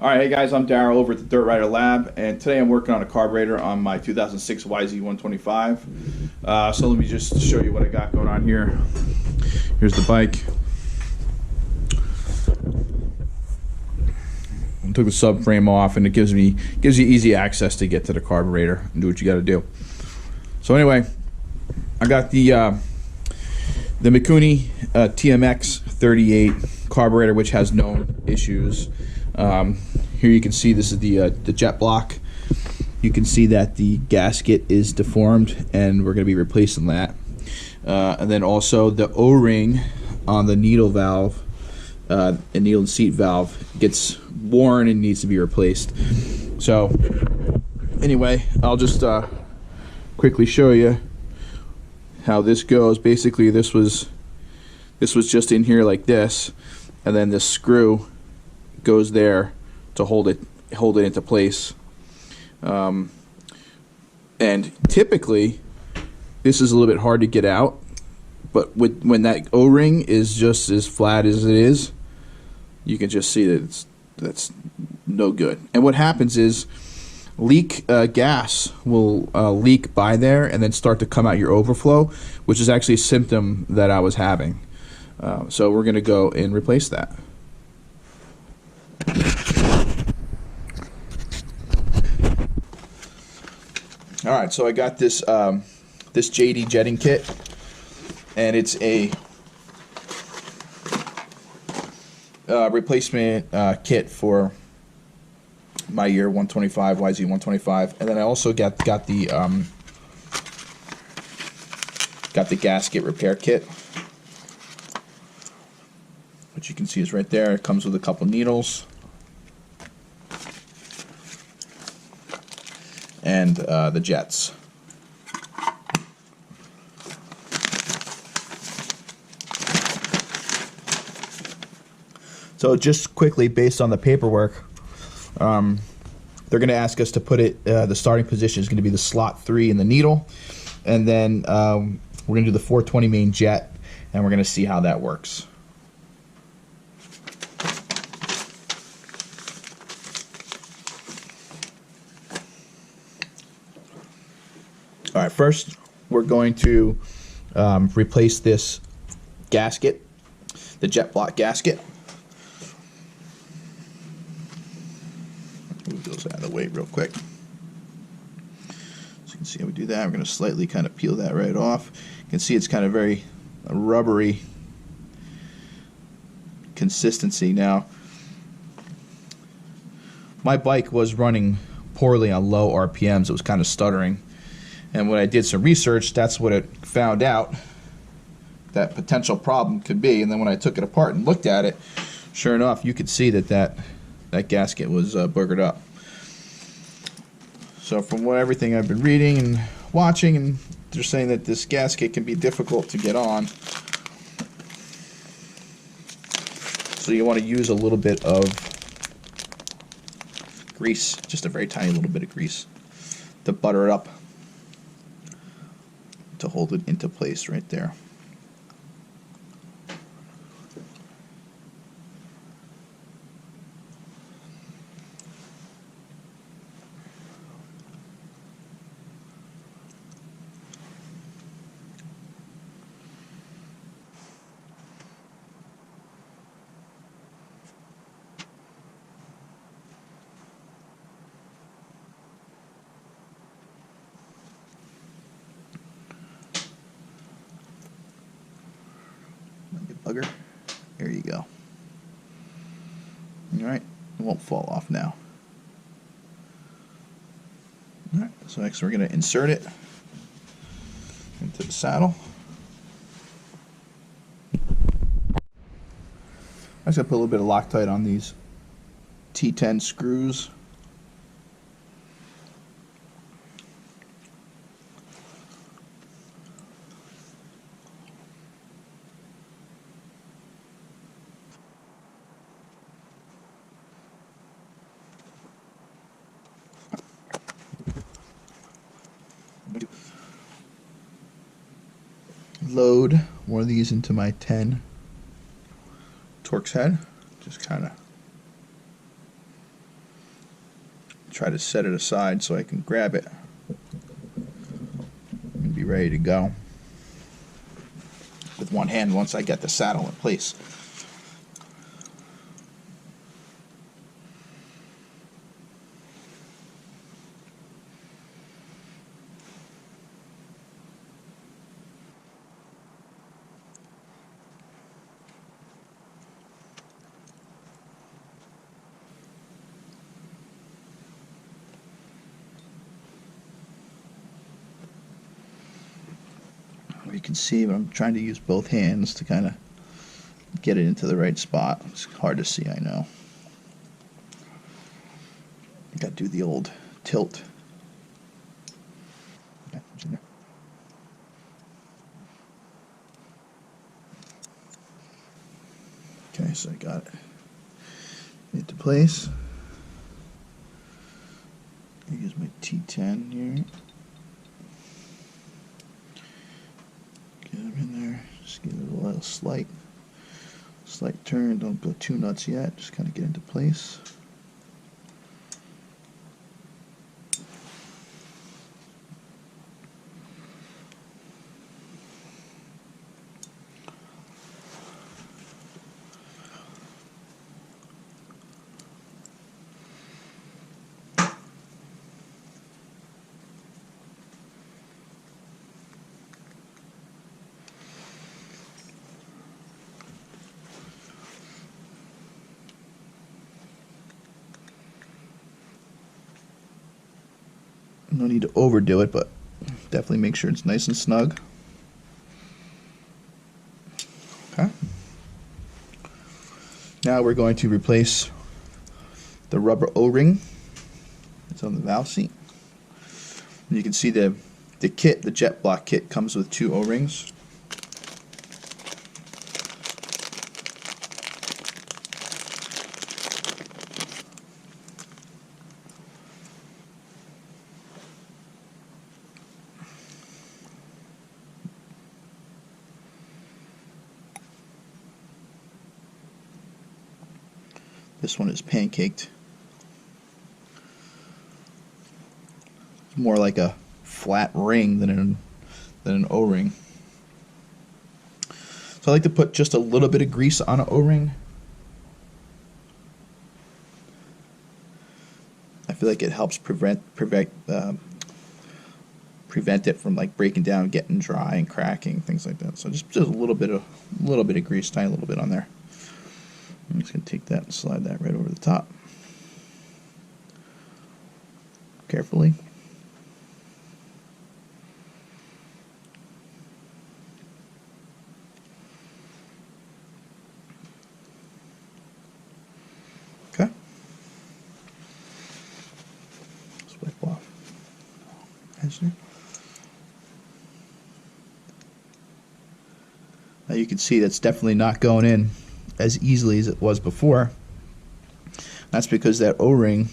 Alright, hey guys, I'm Daryl over at the Dirt Rider Lab, and today I'm working on a carburetor on my 2006 YZ125. So let me just show you what I got going on here. Here's the bike. I took the subframe off, and it gives you easy access to get to the carburetor and do what you got to do. So anyway, I got the Mikuni TMX 38 carburetor, which has no issues. Here you can see this is the jet block. You can see that the gasket is deformed, and we're going to be replacing that. And then also the O-ring on the needle valve, needle and seat valve, gets worn and needs to be replaced. So anyway, I'll just quickly show you how this goes. Basically, this was just in here like this, and then this screw goes there to hold it into place. And typically this is a little bit hard to get out, but when that O-ring is just as flat as it is, you can just see that that's no good. And what happens is gas will leak by there and then start to come out your overflow, which is actually a symptom that I was having. So we're going to go and replace that. All right, so I got this this JD jetting kit, and it's a replacement kit for my year 125 YZ125, and then I also got the gasket repair kit, which you can see is right there. It comes with a couple needles and the jets. So just quickly, based on the paperwork, they're going to ask us to put it, the starting position is going to be the slot 3 in the needle, and then we're going to do the 420 main jet, and we're going to see how that works. All right, first we're going to replace this gasket, the jet block gasket. Move those out of the way real quick. So you can see how we do that. We're going to slightly kind of peel that right off. You can see it's kind of very rubbery consistency. Now, my bike was running poorly on low RPMs. It was kind of stuttering. And when I did some research, that's what it found out that potential problem could be. And then when I took it apart and looked at it, sure enough, you could see that gasket was boogered up. So from everything I've been reading and watching, and they're saying that this gasket can be difficult to get on. So you want to use a little bit of grease, just a very tiny little bit of grease, to butter it up, to hold it into place right there. Bugger. There you go. Alright, it won't fall off now. Alright, so next we're going to insert it into the saddle. I'm just going to put a little bit of Loctite on these T10 screws. Load one of these into my 10 Torx head. Just kind of try to set it aside so I can grab it and be ready to go with one hand once I get the saddle in place. You can see I'm trying to use both hands to kind of get it into the right spot. It's hard to see, I know. Got to do the old tilt. Okay, so I got it into place. I use my T10 here. Get them in there. Just give it a little slight turn. Don't go too nuts yet. Just kind of get into place. No need to overdo it, but definitely make sure it's nice and snug. Okay. Now we're going to replace the rubber O-ring that's on the valve seat. And you can see the kit, the jet block kit, comes with 2 O-rings. This one is pancaked. It's more like a flat ring than an O-ring. So I like to put just a little bit of grease on an O-ring. I feel like it helps prevent it from like breaking down, getting dry, and cracking, things like that. So just a little bit of grease, tiny little bit on there. I'm just going to take that and slide that right over the top. Carefully. Okay. Just wipe off edge there. Now you can see that's definitely not going in as easily as it was before. That's because that O-ring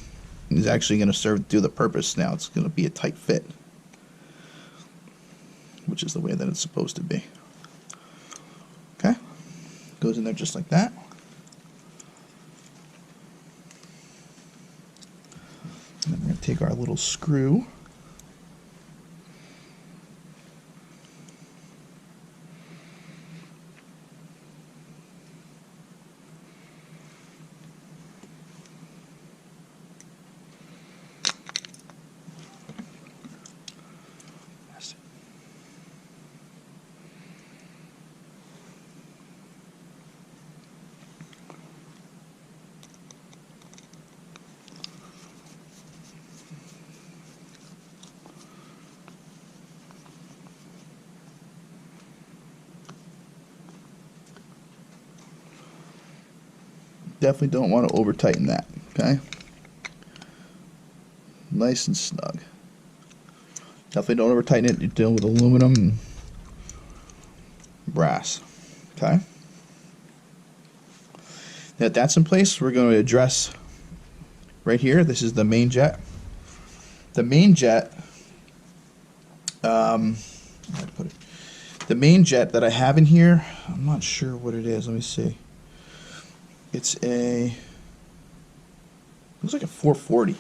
is actually going to do the purpose now. It's going to be a tight fit, which is the way that it's supposed to be. Okay, goes in there just like that. And then we're going to take our little screw. Definitely don't want to over tighten that, okay? Nice and snug. Definitely don't over tighten it. You're dealing with aluminum and brass, okay? Now that that's in place, we're going to address right here. This is the main jet. The main jet, the main jet that I have in here, I'm not sure what it is. Let me see. It's looks like a 440.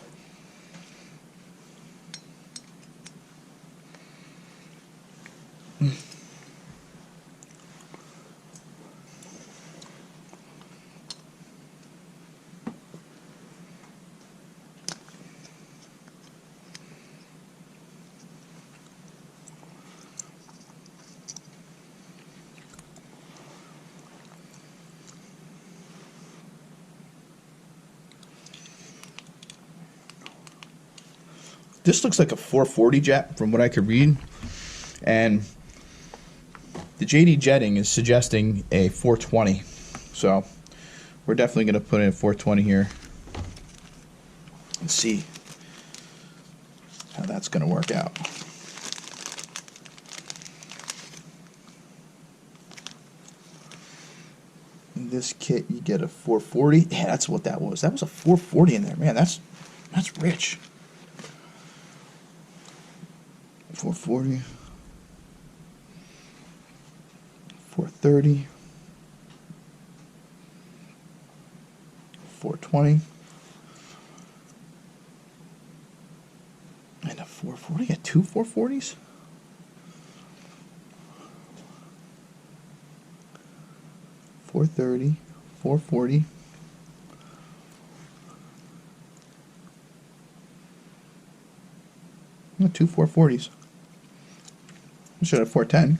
this looks like a 440 jet from what I could read, and the JD jetting is suggesting a 420. So we're definitely going to put in a 420 here and see how that's going to work out. In this kit, you get a 440. Yeah, that's what that was. That was a 440 in there, man. That's rich. 440, 430, 420, and a 440. Got two 440s. 430, 440. Two 440s. We should have 410.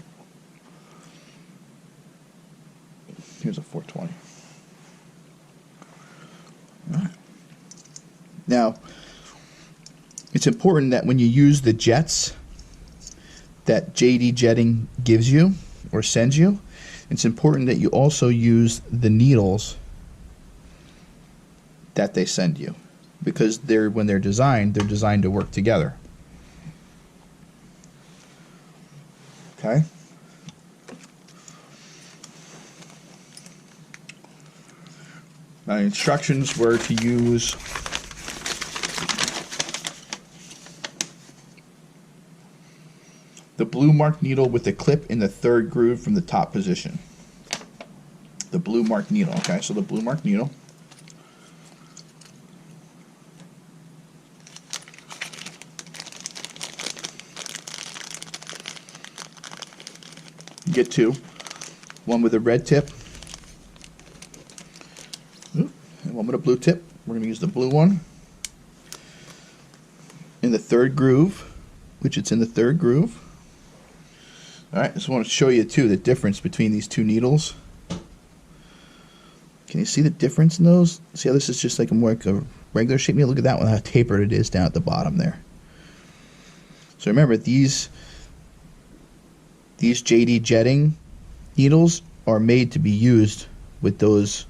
Here's a 420. All right. Now, it's important that when you use the jets that JD Jetting gives you or sends you, it's important that you also use the needles that they send you, because when they're designed to work together. Okay. My instructions were to use the blue marked needle with the clip in the third groove from the top position. The blue marked needle, okay? So the blue marked needle. You get two. One with a red tip and one with a blue tip. We're going to use the blue one in the third groove, which it's in the third groove. Alright, just want to show you too the difference between these two needles. Can you see the difference in those? See how this is just like more like a regular shape needle? Look at that one, how tapered it is down at the bottom there. So remember, these JD Jetting needles are made to be used with those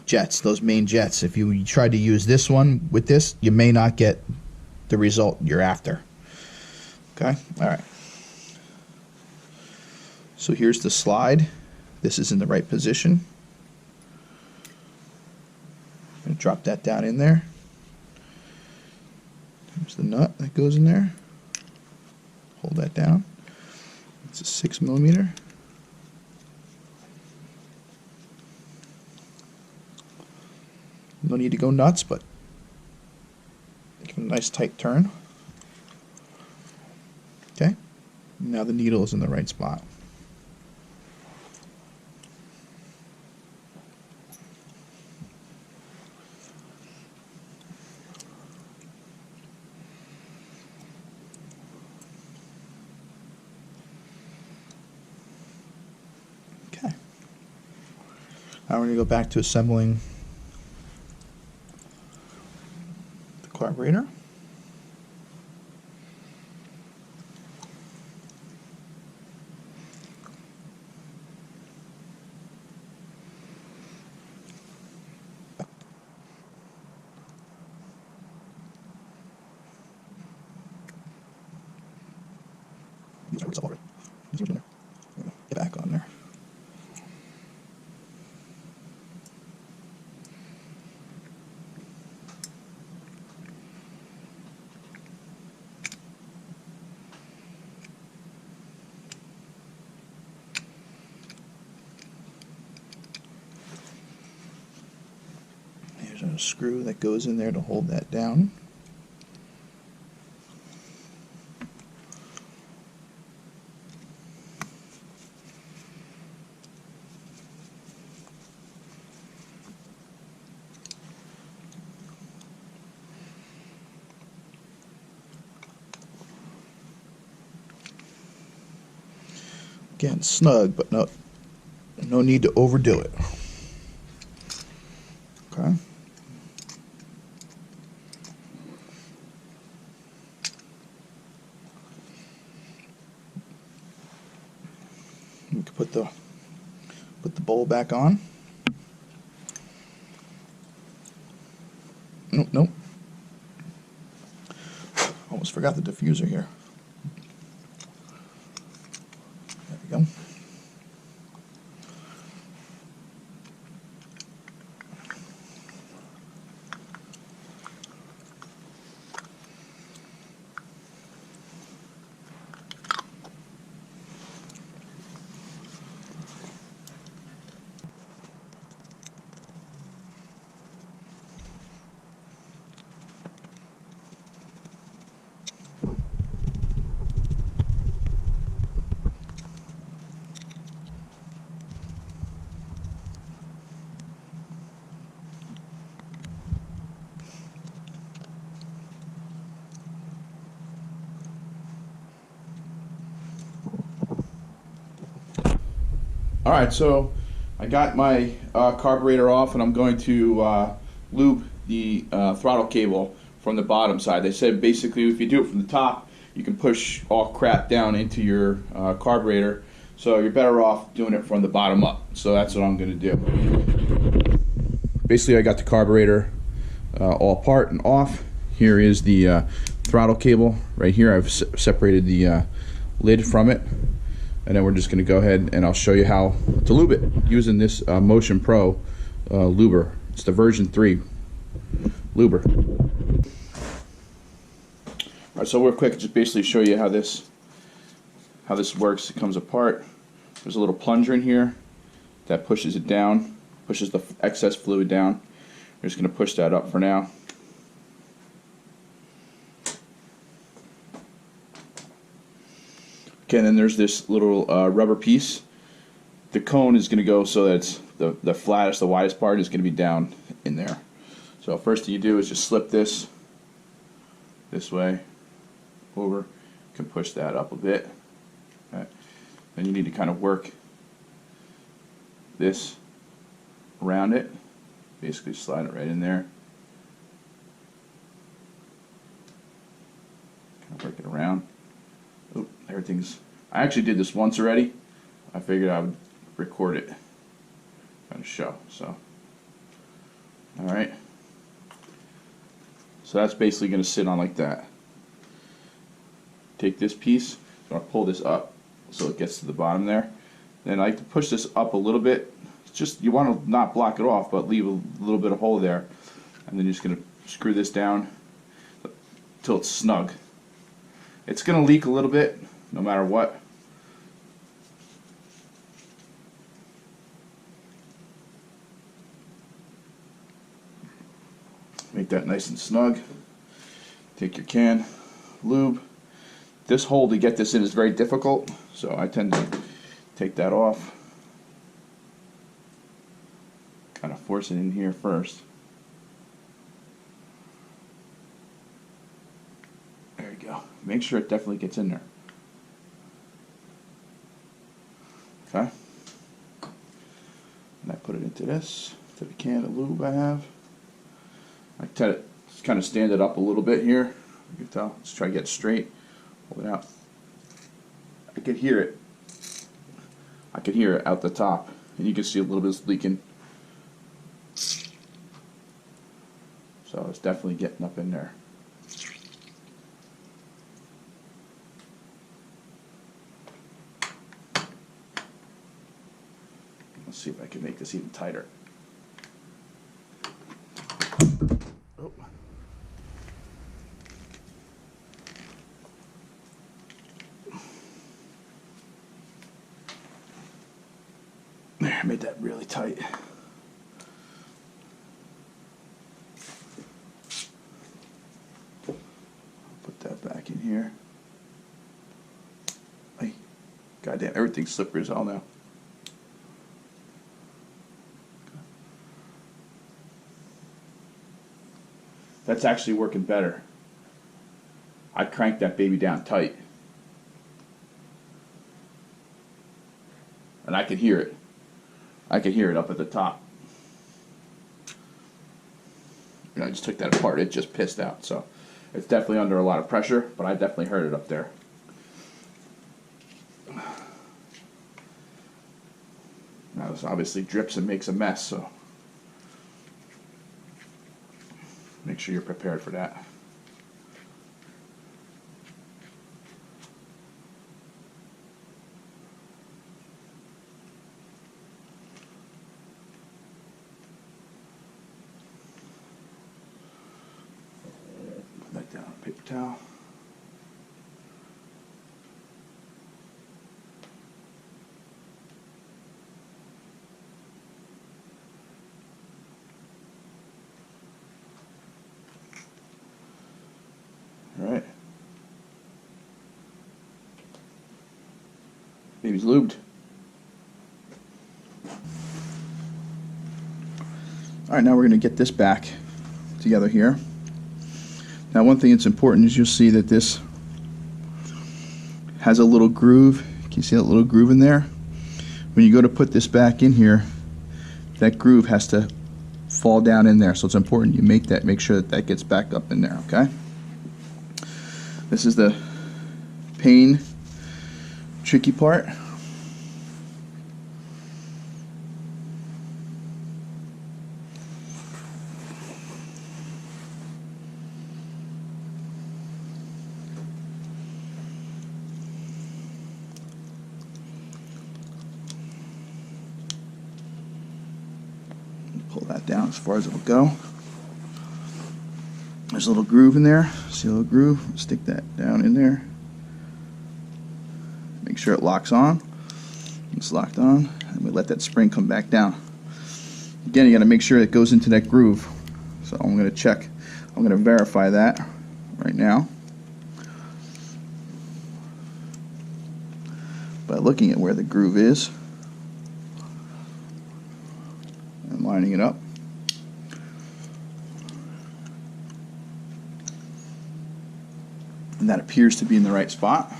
jets, those main jets. If you try to use this one with this, you may not get the result you're after. Okay? Alright. So here's the slide. This is in the right position. I'm going to drop that down in there. There's the nut that goes in there. Hold that down. It's a 6mm. No need to go nuts, but give it a nice tight turn. Okay. Now the needle is in the right spot. Okay. Now we're going to go back to assembling the carburetor. These are roots already. These are in there. Get back on there. There's a screw that goes in there to hold that down. Again, snug, but no need to overdo it. Okay. put the bowl back on. Nope, nope. Almost forgot the diffuser here. There we go. All right, so I got my carburetor off, and I'm going to lube the throttle cable from the bottom side. They said basically if you do it from the top, you can push all crap down into your carburetor, so you're better off doing it from the bottom up. So that's what I'm going to do. Basically, I got the carburetor all apart and off. Here is the throttle cable right here. I've separated the lid from it. And then we're just going to go ahead and I'll show you how to lube it using this Motion Pro luber. It's the version 3 luber. Alright, so real quick, just basically show you how this works. It comes apart. There's a little plunger in here that pushes it down, pushes the excess fluid down. We're just going to push that up for now. Okay, and then there's this little rubber piece. The cone is going to go so that it's the flattest, the widest part is going to be down in there. So first thing you do is just slip this way over. You can push that up a bit. Okay. Then you need to kind of work this around it. Basically slide it right in there. Kind of work it around. Oh, everything's. I actually did this once already. I figured I would record it, kind of show. So, all right. So that's basically going to sit on like that. Take this piece. I'm going to pull this up so it gets to the bottom there. Then I like to push this up a little bit. It's just you want to not block it off, but leave a little bit of hole there. And then you're just going to screw this down until it's snug. It's going to leak a little bit, no matter what. Make that nice and snug. Take your can, lube. This hole to get this in is very difficult, so I tend to take that off. Kind of force it in here first. There you go. Make sure it definitely gets in there. Okay. And I put it into this, to the can of lube I have. I tend to just kind of stand it up a little bit here. You can tell. Let's try to get it straight. Hold it out. I could hear it. I could hear it out the top, and you can see a little bit leaking. So it's definitely getting up in there. Let's see if I can make this even tighter. Oh. There, I made that really tight. Put that back in here. Hey, goddamn, everything's slippery as hell now. That's actually working better. I cranked that baby down tight. And I could hear it. I could hear it up at the top. And I just took that apart. It just pissed out. So it's definitely under a lot of pressure, but I definitely heard it up there. This obviously drips and makes a mess, so make sure you're prepared for that. Put that down on a paper towel. Alright. Baby's lubed. Alright, now we're going to get this back together here. Now one thing that's important is you'll see that this has a little groove. Can you see that little groove in there? When you go to put this back in here, that groove has to fall down in there. So it's important you make sure that gets back up in there, okay? This is the pain tricky part. Pull that down as far as it will go. There's a little groove in there. See a little groove? Stick that down in there. Make sure it locks on. It's locked on. And we let that spring come back down. Again, you got to make sure it goes into that groove. So I'm going to check. I'm going to verify that right now by looking at where the groove is and lining it up. And that appears to be in the right spot.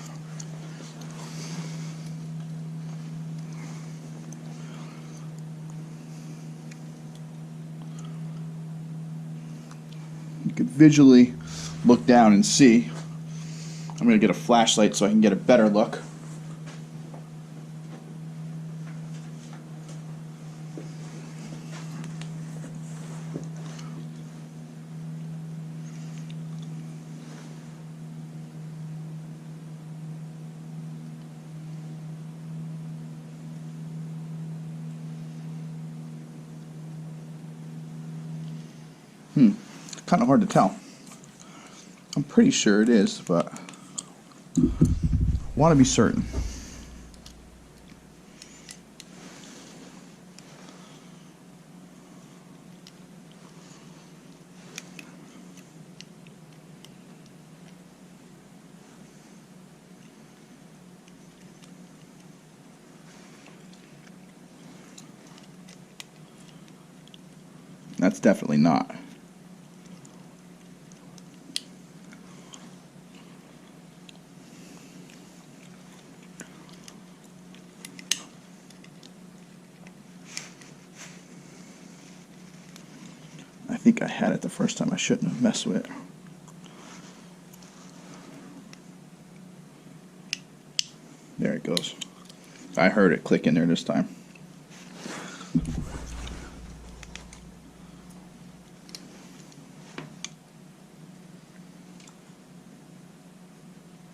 You could visually look down and see. I'm going to get a flashlight so I can get a better look. Kind of hard to tell. I'm pretty sure it is, but I want to be certain. That's definitely not. I think I had it the first time. I shouldn't have messed with it. There it goes. I heard it click in there this time.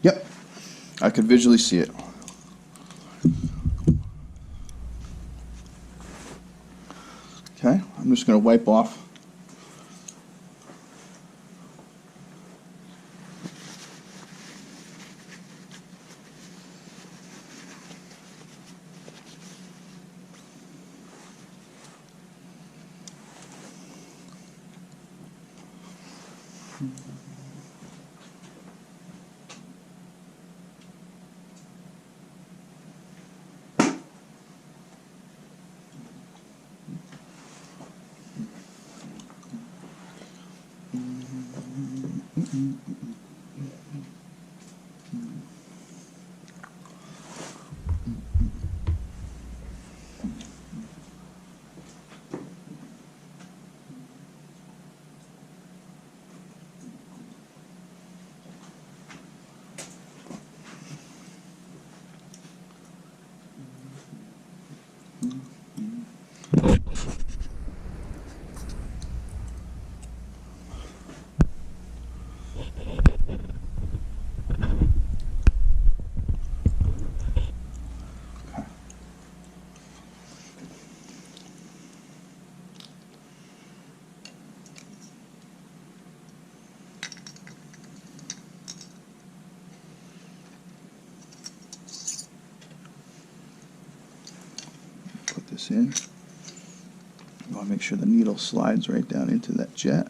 Yep, I could visually see it. Okay, I'm just going to wipe off . this in. You want to make sure the needle slides right down into that jet.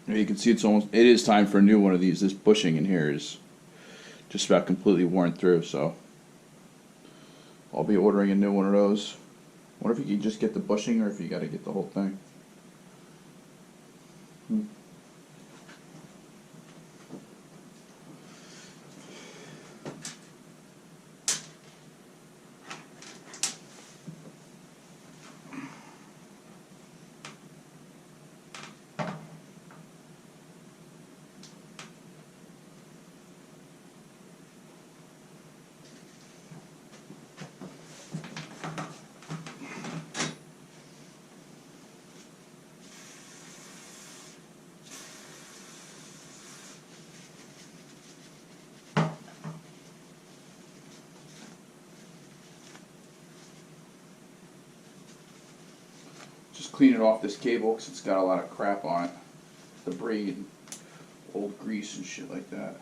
You can see it is time for a new one of these. This bushing in here is just about completely worn through, so I'll be ordering a new one of those. I wonder if you can just get the bushing or if you got to get the whole thing. Just clean it off this cable because it's got a lot of crap on it, debris and old grease and shit like that.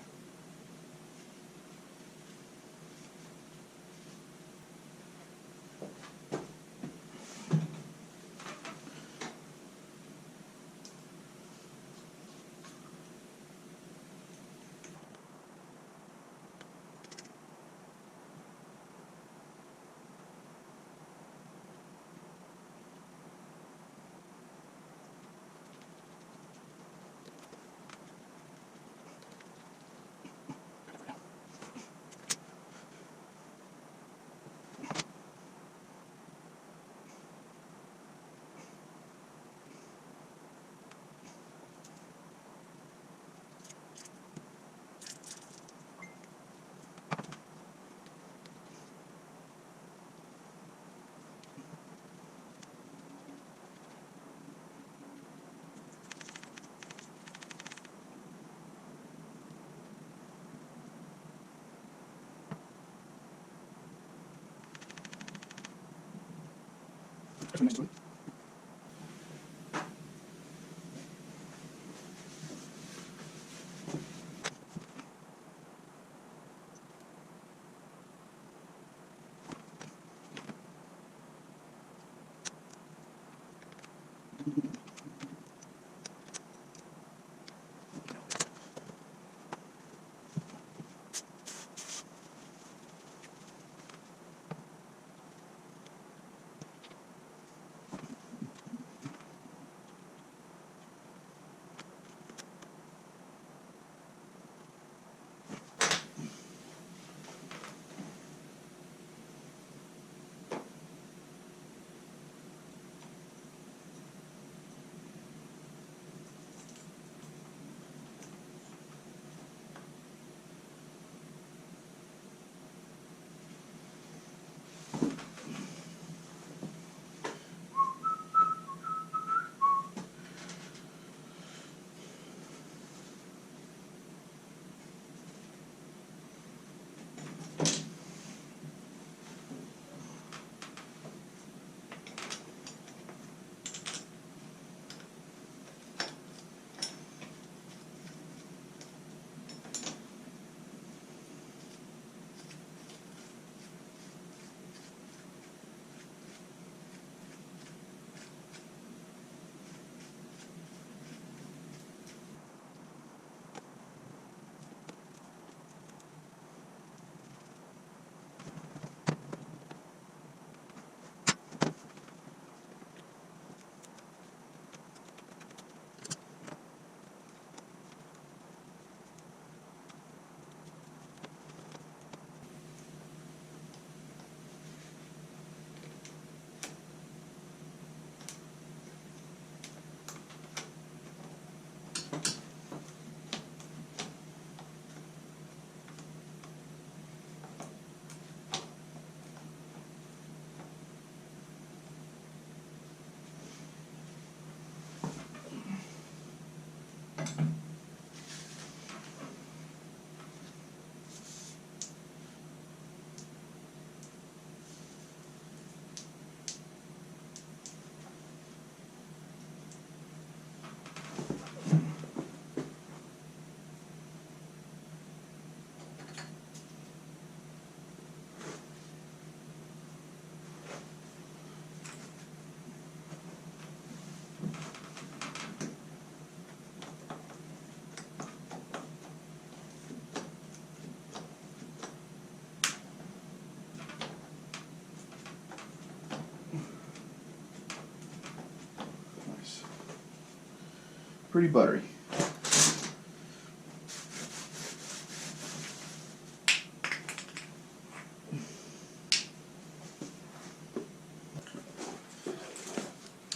Pretty buttery.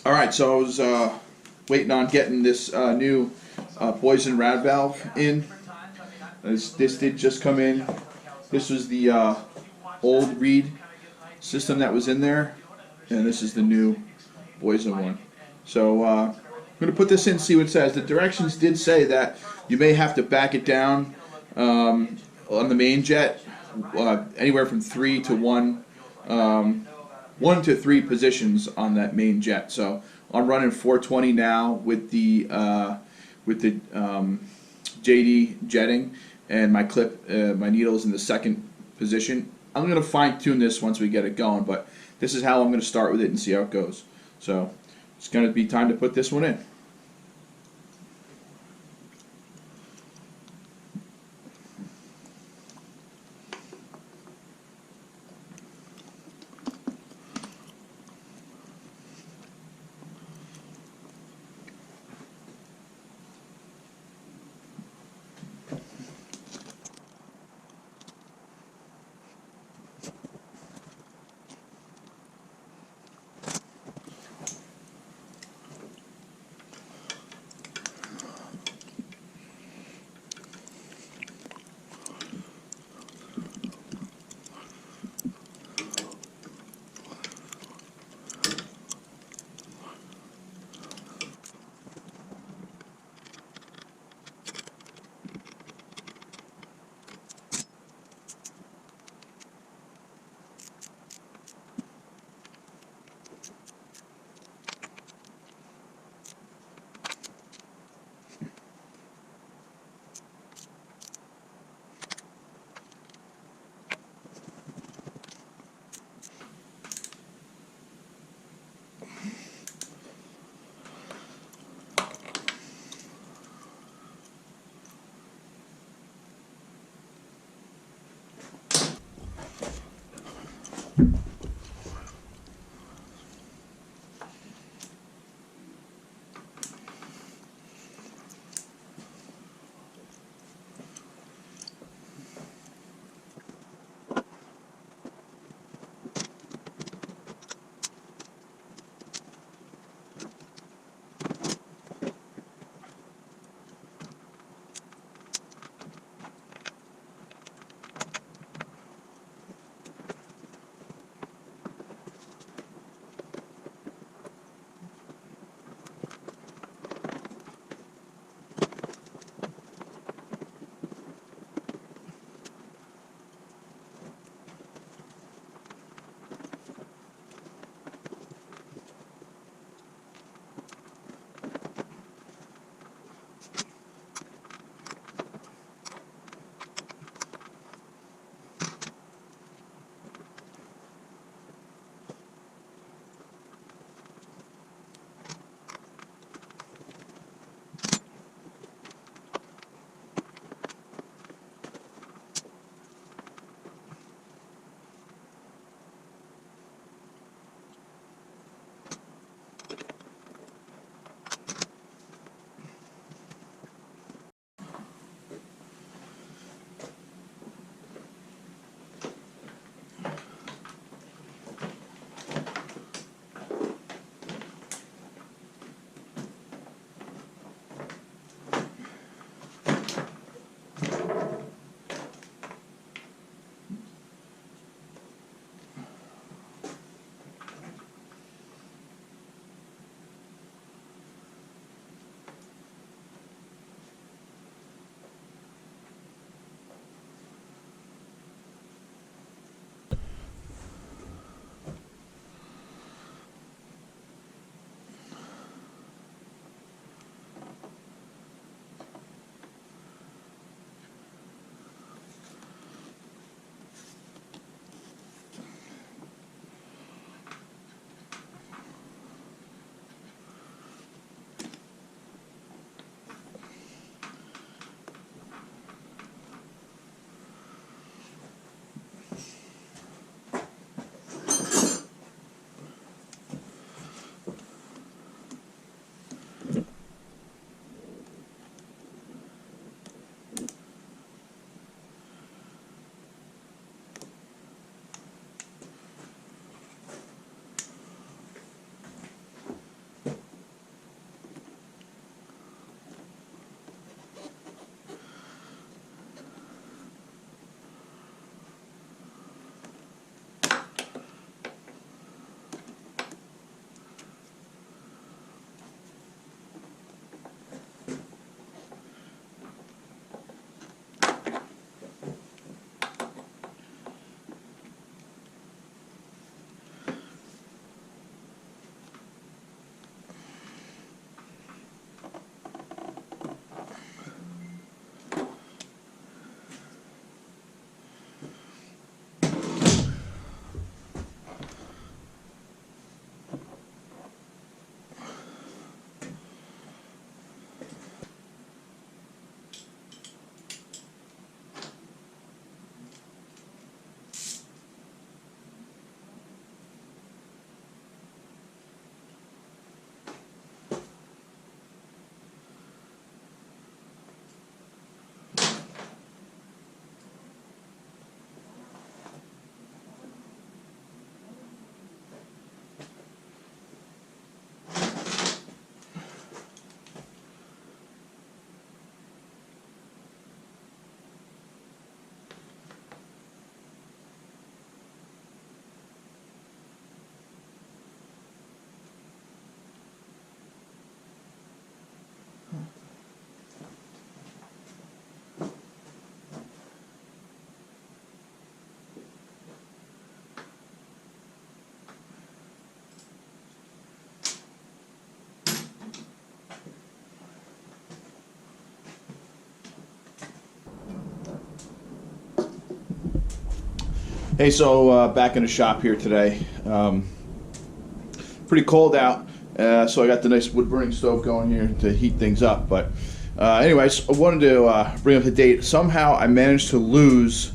All right, so I was waiting on getting this new Boyesen Rad Valve in. This did just come in. This was the old reed system that was in there, and this is the new Boyesen one. So I'm going to put this in and see what it says. The directions did say that you may have to back it down on the main jet, anywhere from 3 to 1, 1 to 3 positions on that main jet. So I'm running 420 now with the JD jetting, and my clip, my needle is in the second position. I'm going to fine tune this once we get it going, but this is how I'm going to start with it and see how it goes. So it's going to be time to put this one in. Hey, so back in the shop here today. Pretty cold out, so I got the nice wood burning stove going here to heat things up. But anyways, I wanted to bring up to date. Somehow I managed to lose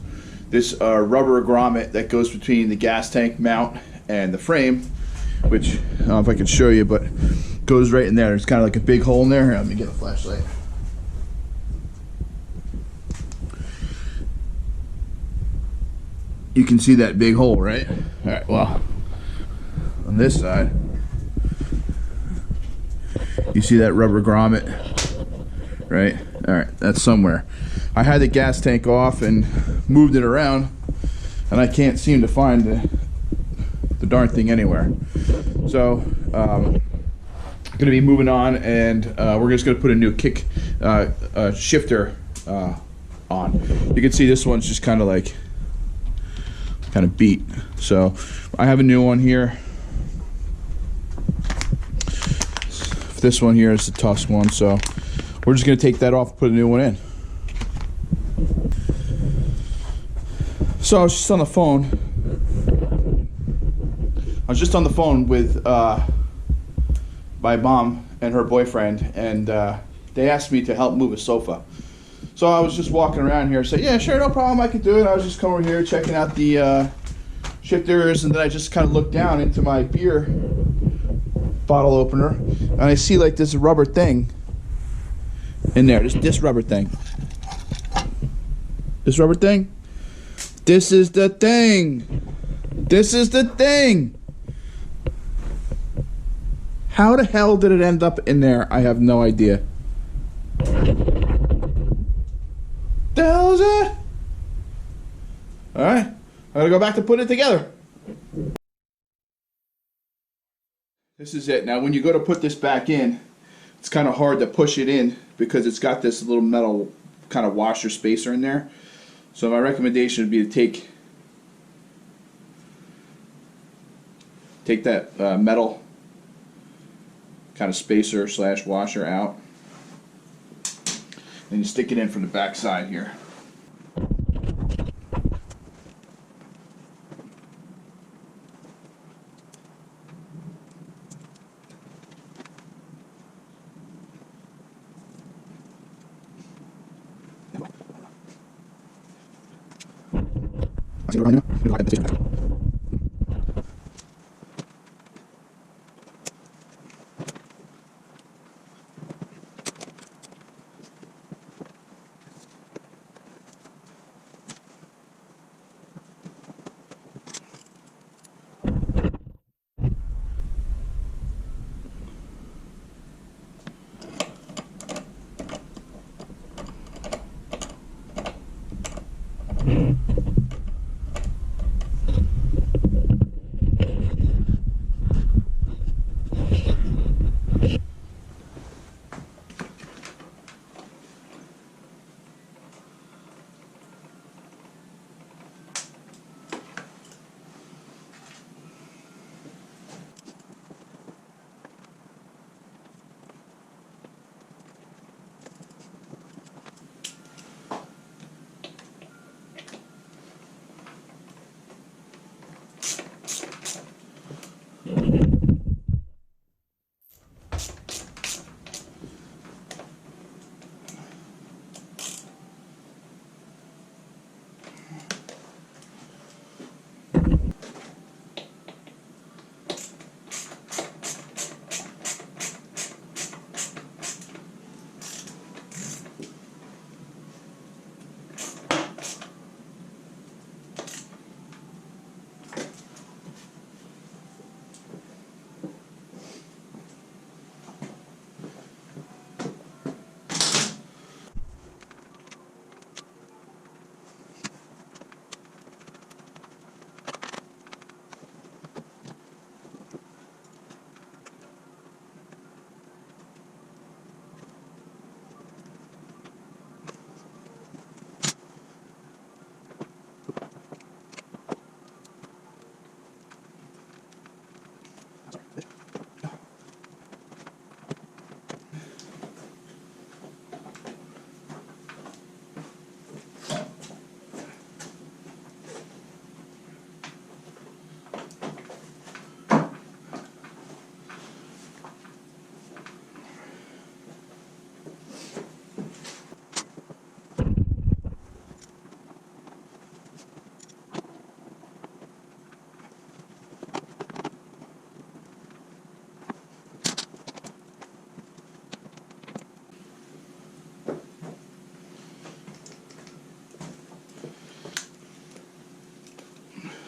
this rubber grommet that goes between the gas tank mount and the frame, which I don't know if I can show you, but goes right in there. There's kind of like a big hole in there. Here, let me get a flashlight. You can see that big hole, right? All right, well, on this side, you see that rubber grommet, right? All right, that's somewhere. I had the gas tank off and moved it around, and I can't seem to find the darn thing anywhere. So I'm gonna be moving on, and we're just gonna put a new kick shifter on. You can see this one's just kind of beat. So I have a new one here. This one here is the Tusk one, so we're just gonna take that off and put a new one in. So I was just on the phone. With my mom and her boyfriend, and they asked me to help move a sofa. So I was just walking around here, said, yeah, sure, no problem, I can do it. I was just coming over here checking out the shifters, and then I just kind of looked down into my beer bottle opener, and I see like this rubber thing in there. This rubber thing. This rubber thing. This is the thing. This is the thing. How the hell did it end up in there? I have no idea. The hell is that? Alright, I gotta go back to putting it together. This is it. Now when you go to put this back in, it's kind of hard to push it in because it's got this little metal kind of washer spacer in there. So my recommendation would be to take that metal kind of spacer / washer out, and you stick it in from the back side here.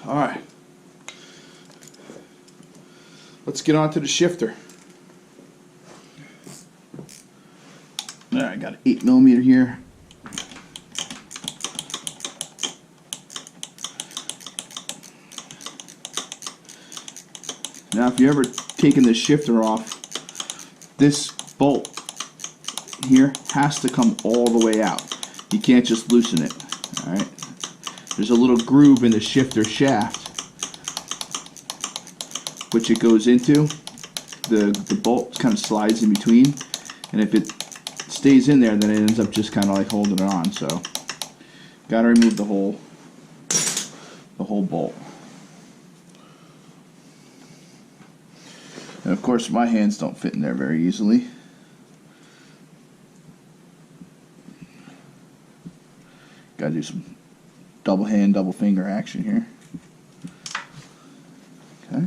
All right. Let's get on to the shifter. All right, I got an 8mm here. Now, if you ever taken this shifter off, this bolt here has to come all the way out. You can't just loosen it. All right. There's a little groove in the shifter shaft, which it goes into. The bolt kind of slides in between, and if it stays in there, then it ends up just kind of like holding it on. So, gotta remove the whole bolt. And of course, my hands don't fit in there very easily. Gotta do some double hand, double finger action here. Okay.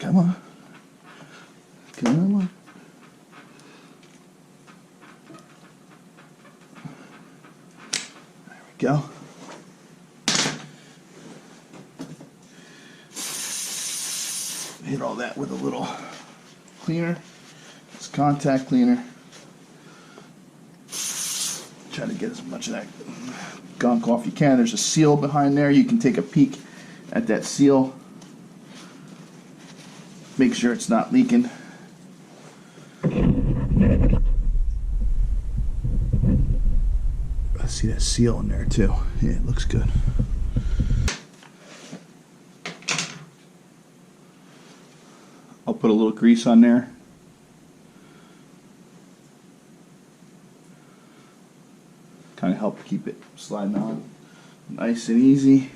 Come on. Come on. There we go. Hit all that with a little cleaner. It's contact cleaner. Try to get as much of that gunk off you can. There's a seal behind there. You can take a peek at that seal. Make sure it's not leaking. I see that seal in there too. Yeah, it looks good. I'll put a little grease on there. Kind of help keep it sliding on nice and easy.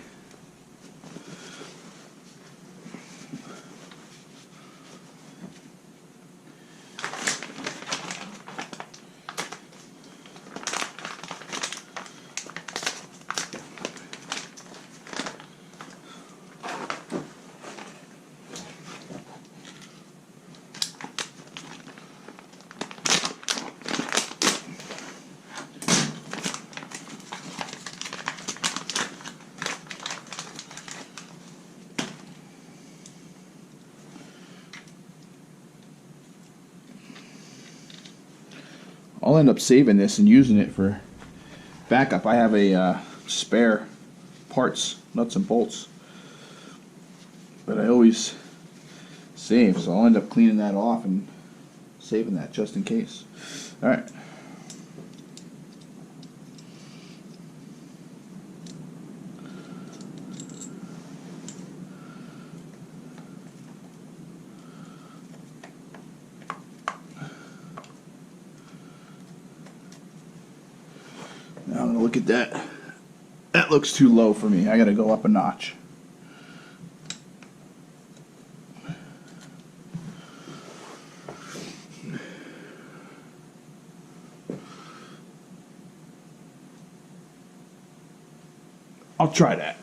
I'll end up saving this and using it for backup. I have a spare parts, nuts and bolts, but I always save, so I'll end up cleaning that off and saving that just in case. All right. Now I'm going to look at that. That looks too low for me. I got to go up a notch. I'll try that.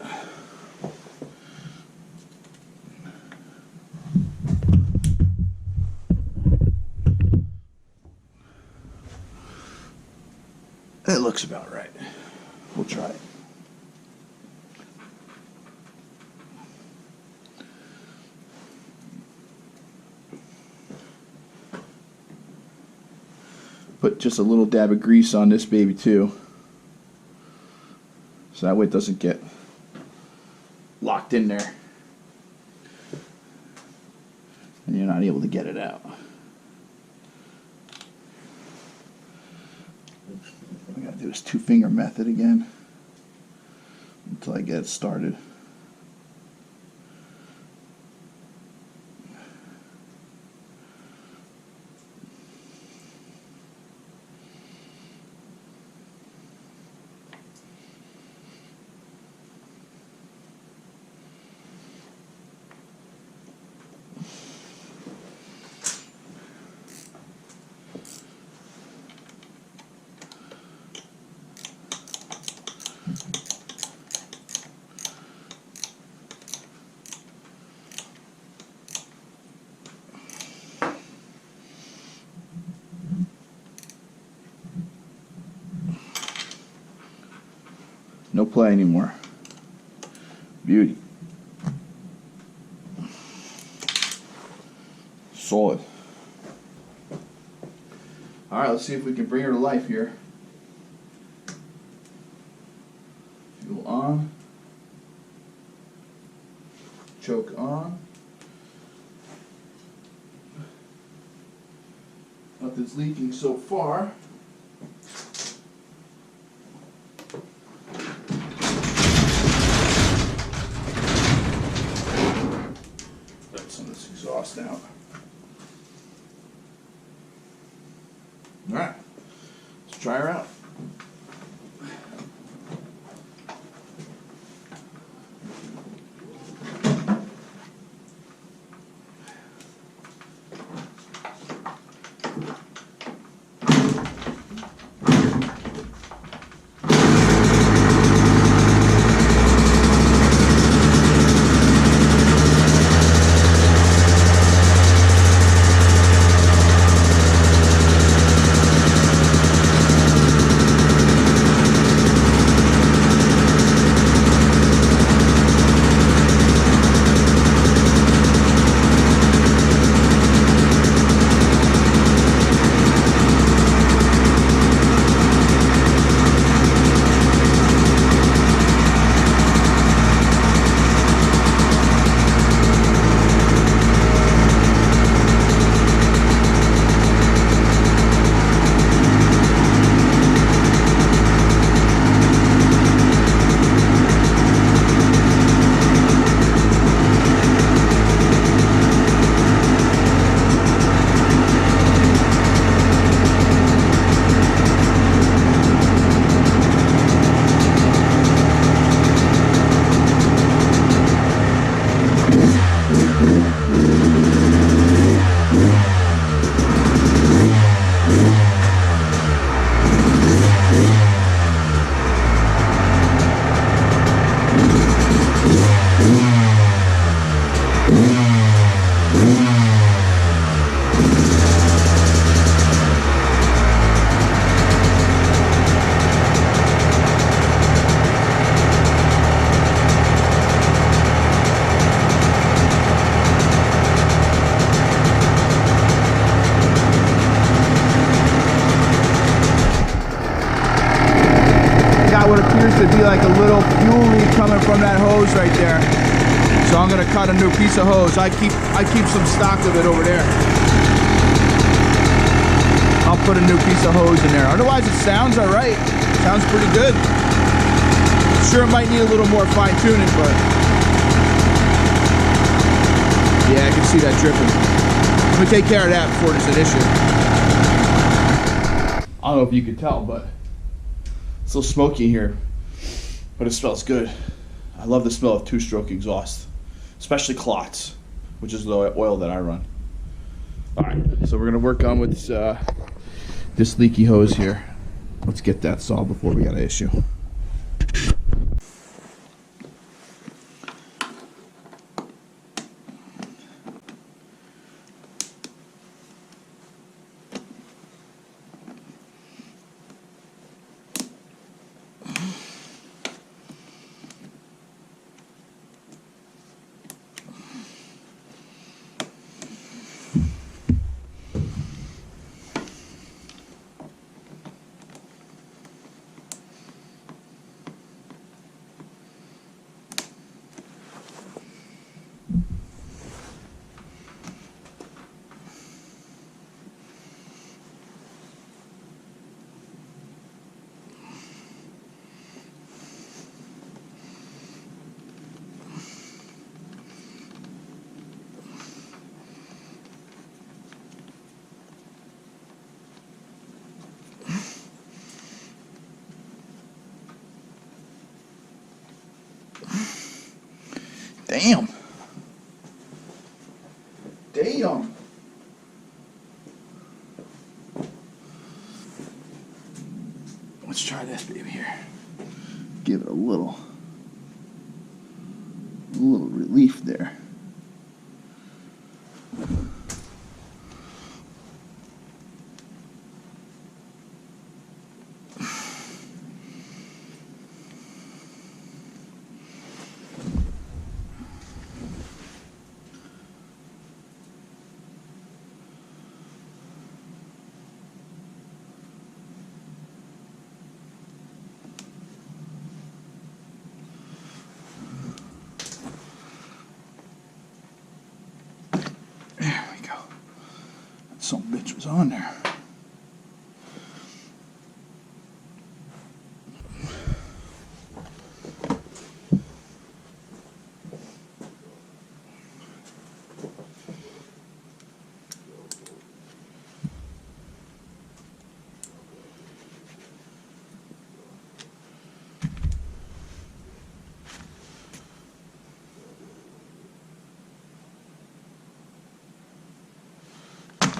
That looks about right. We'll try it. Put just a little dab of grease on this baby too, so that way it doesn't get locked in there and you're not able to get it out. I gotta do this 2-finger method again until I get it started. play anymore. Beauty. Solid. All right, let's see if we can bring her to life here. Fuel on. Choke on. Nothing's leaking so far. Let some of this exhaust out. All right, let's try her out. To be like a little fuel leak coming from that hose right there, so I'm gonna cut a new piece of hose. I keep some stock of it over there. I'll put a new piece of hose in there. Otherwise, it sounds all right. Sounds pretty good. Sure, it might need a little more fine tuning, but yeah, I can see that dripping. I'm gonna take care of that before there's an issue. I don't know if you can tell, but it's a little smoky here. But it smells good. I love the smell of two-stroke exhaust, especially clots, which is the oil that I run. All right, so we're gonna work on with this leaky hose here. Let's get that solved before we got an issue. Damn. Damn. Let's try this baby here. Give it a little relief there. Some bitch was on there.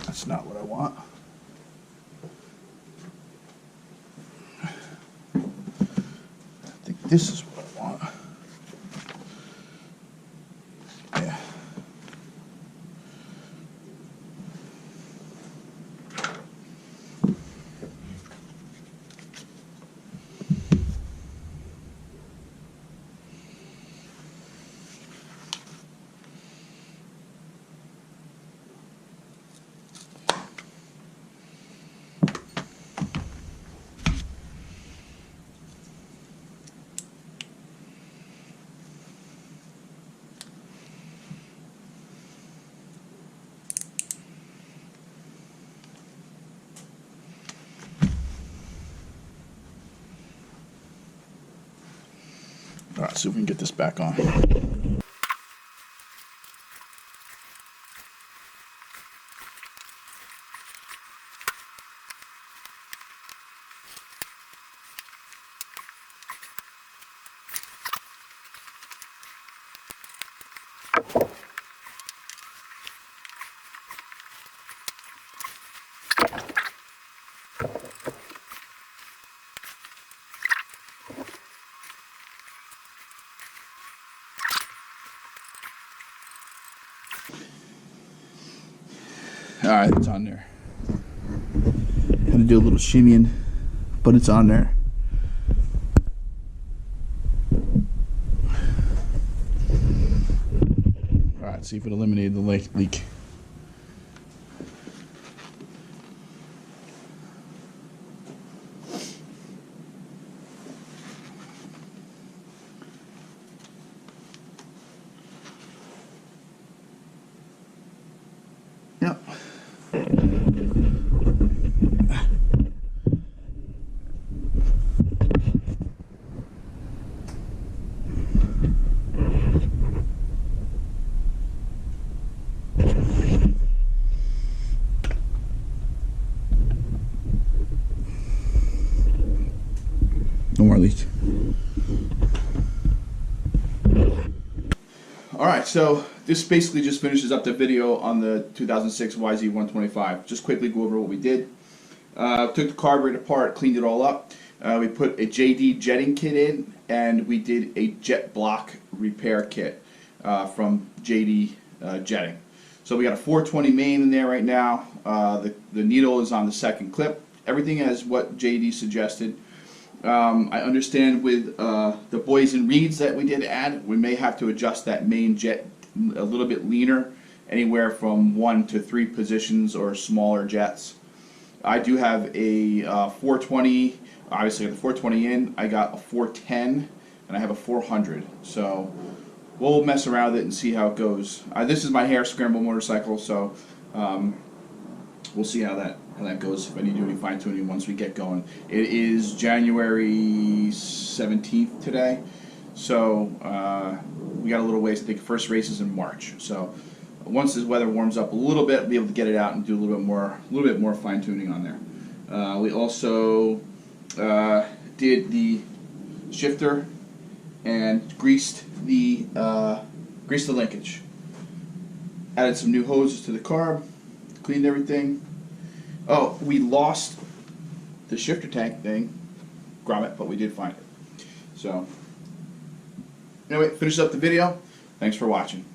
That's not what I want. I think this is what I want. Yeah. All right, see if we can get this back on. All right, it's on there. I'm gonna do a little shimmying, but it's on there. All right, see if it eliminated the leak. Yep. No more leak. All right, so this basically just finishes up the video on the 2006 YZ125. Just quickly go over what we did. Took the carburetor apart, cleaned it all up. We put a JD jetting kit in, and we did a jet block repair kit from JD jetting. So we got a 420 main in there right now. The needle is on the second clip. Everything is what JD suggested. I understand with the Boyesen reeds that we did add, we may have to adjust that main jet a little bit leaner, anywhere from 1 to 3 positions or smaller jets. I do have a 420, obviously I got the 420 in, I got a 410, and I have a 400. So we'll mess around with it and see how it goes. This is my hair scramble motorcycle, so we'll see how that goes, if I need to do any fine tuning once we get going. It is January 17th today, so we got a little ways. I think the first race is in March. So once the weather warms up a little bit, we'll be able to get it out and do a little bit more fine tuning on there. We also did the shifter and greased the linkage. Added some new hoses to the carb, cleaned everything. Oh, we lost the shifter tank thing, grommet, but we did find it. So, anyway, finish up the video. Thanks for watching.